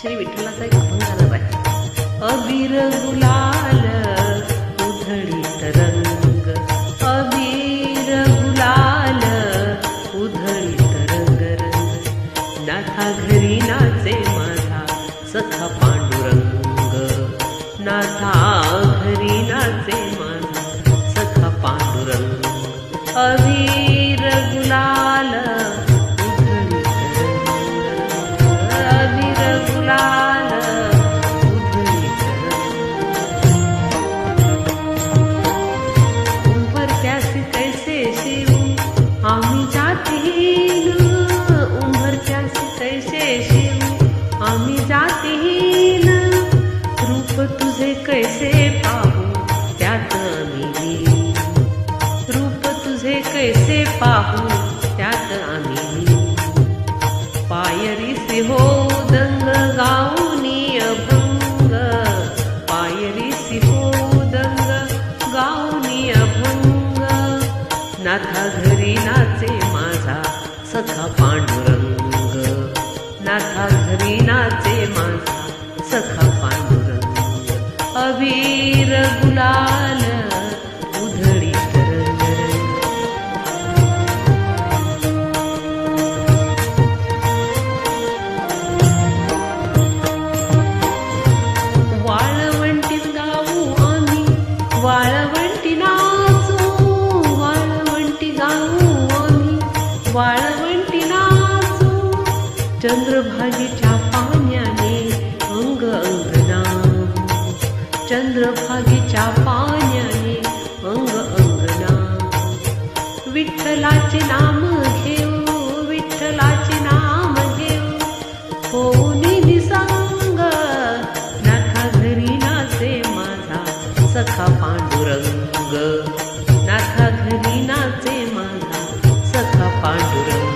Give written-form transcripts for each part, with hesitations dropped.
श्री विठ्ठलाचा एक अभंग गाणार आहे. अबीर गुलाल उधळीत रंग, अबीर गुलाल उधळीत रंग रंग, नाथा घरी नाचे माझा सखा पांडुरंग, नाथा घरी नाचे माझा सखा पांडुरंग. अबीर गुलाल आम्ही जातीन उंबरच्यास कैसे शिव, आम्ही जातीन रूप तुझे कैसे पाहू त्यात आम्ही, रूप तुझे कैसे पाहू त्यात आम्ही. पायरीसी हो दंग गाऊनी अभंग, पायरीसी हो दंग गाऊनी अभंग, नाथा घरी नाचे माझा सखा पांडुरंग, नाथा घरी नाचे माझा सखा पांडुरंग. अबीर गुलाल उधळीत रंग रंग, वाळवंटीत गाऊ आम्ही वाळवंटी नाचू, वाळवंटी नाचू, चंद्रभागेच्या पाण्याने अंग अंगना, चंद्रभागेच्या पाण्याने अंग अंगना. विठ्ठलाचे नाम घेऊ, विठ्ठलाचे नाम घेऊ, होऊनी निसंग, नाथा घरी नाचे माझा सखा पांडुरंग, नाथा घरी नाचे माझा सखा पांडुरंग.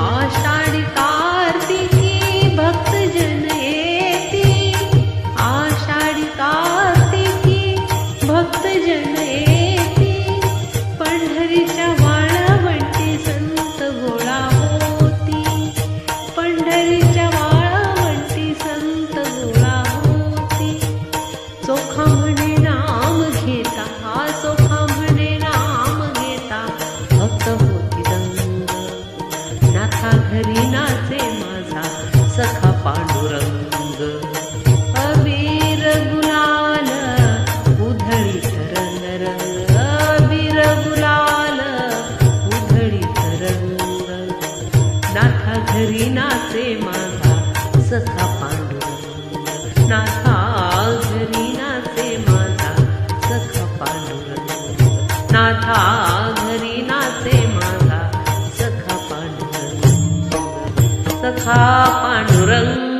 आषाढी कार्तिकी भक्तजन येती, आषाढी कार्तिकी भक्तजन येती, पंढरीच्या वाळवंटी संत गोळा होती, पंढरीच्या वाळवंटी संत गोळा होती. चोखा म्हणे नाम घेता, हा चोखा म्हणे नाम घेता, भक्त होती दंग, नाथा घरी नाचे माझा सखा पांडुरंग. अबीर गुलाल उधळीत रंग रंग, अबीर गुलाल उधळीत रंग, नाथा घरी नाचे माझा सखा पांडुरंग, नाथा घरी नाचे माझा सखा पांडुरंग, नाथा घरी नाचे माझा सखा पांडुरंग, सखा पांडुरंग.